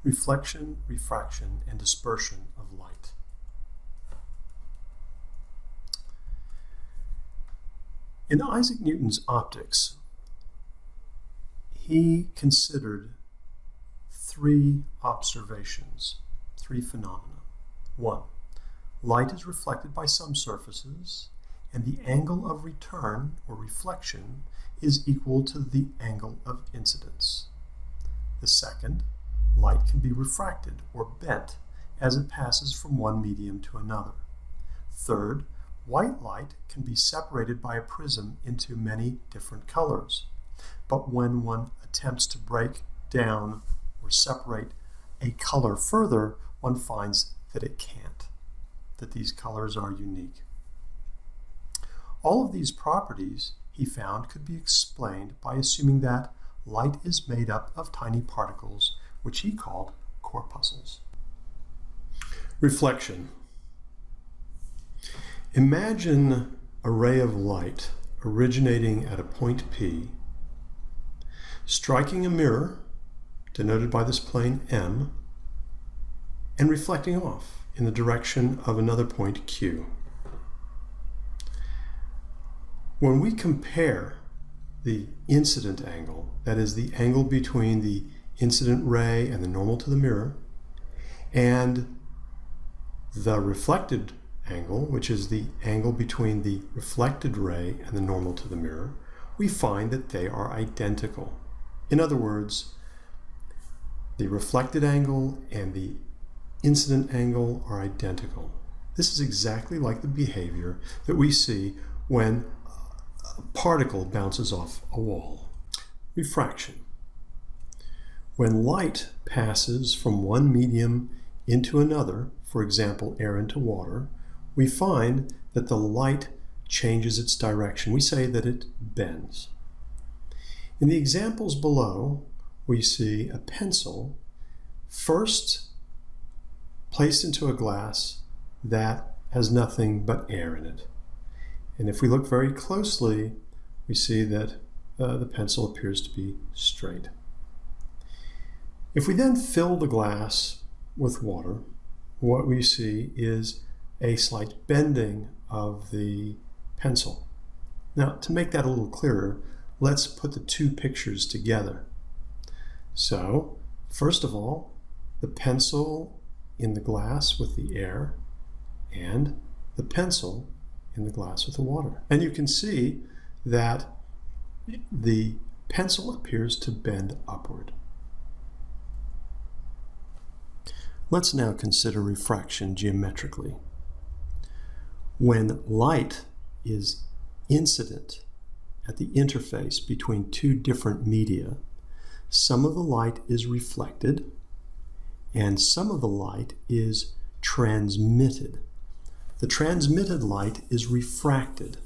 reflection, refraction, and dispersion of light. In Isaac Newton's optics, he considered three observations, three phenomena. One, light is reflected by some surfaces, and the angle of return or reflection is equal to the angle of incidence. The second, light can be refracted or bent as it passes from one medium to another. Third, white light can be separated by a prism into many different colors. But when one attempts to break down or separate a color further, one finds that it can't, that these colors are unique. All of these properties, he found, could be explained by assuming that light is made up of tiny particles, which he called corpuscles. Reflection. Imagine a ray of light originating at a point P, striking a mirror, denoted by this plane M, and reflecting off in the direction of another point Q. When we compare the incident angle, that is the angle between the incident ray and the normal to the mirror, and the reflected angle, which is the angle between the reflected ray and the normal to the mirror, we find that they are identical. In other words, the reflected angle and the incident angle are identical. This is exactly like the behavior that we see when a particle bounces off a wall. Refraction. When light passes from one medium into another, for example, air into water, we find that the light changes its direction. We say that it bends. In the examples below, we see a pencil first placed into a glass that has nothing but air in it. And if we look very closely, we see that the pencil appears to be straight. If we then fill the glass with water, what we see is a slight bending of the pencil. Now, to make that a little clearer, let's put the two pictures together. So, first of all, the pencil in the glass with the air and the pencil in the glass with the water. And you can see that the pencil appears to bend upward. Let's now consider refraction geometrically. When light is incident at the interface between two different media, some of the light is reflected and some of the light is transmitted. The transmitted light is refracted.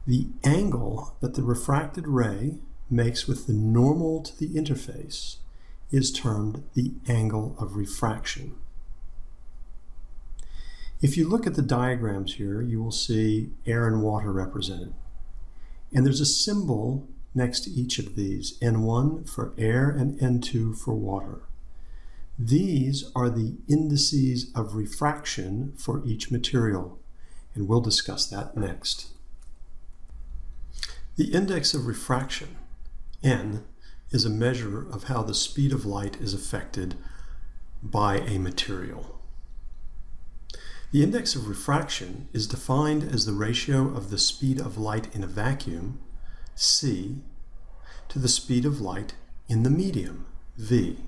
The angle that the refracted ray makes with the normal to the interface is termed the angle of refraction. If you look at the diagrams here, you will see air and water represented. And there's a symbol next to each of these, N1 for air and N2 for water. These are the indices of refraction for each material, and we'll discuss that next. The index of refraction, N, is a measure of how the speed of light is affected by a material. The index of refraction is defined as the ratio of the speed of light in a vacuum, c, to the speed of light in the medium, v.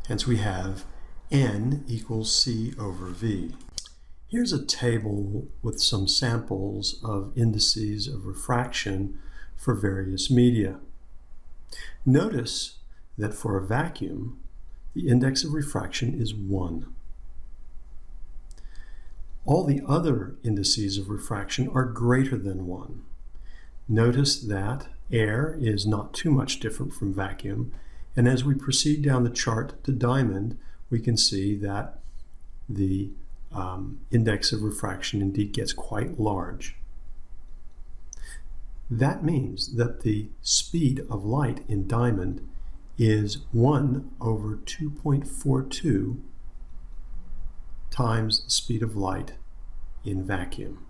Hence we have N equals c over v. Here's a table with some samples of indices of refraction for various media. Notice that for a vacuum, the index of refraction is 1. All the other indices of refraction are greater than 1. Notice that air is not too much different from vacuum, and as we proceed down the chart to diamond, we can see that the index of refraction indeed gets quite large. That means that the speed of light in diamond is 1 over 2.42 times the speed of light in vacuum.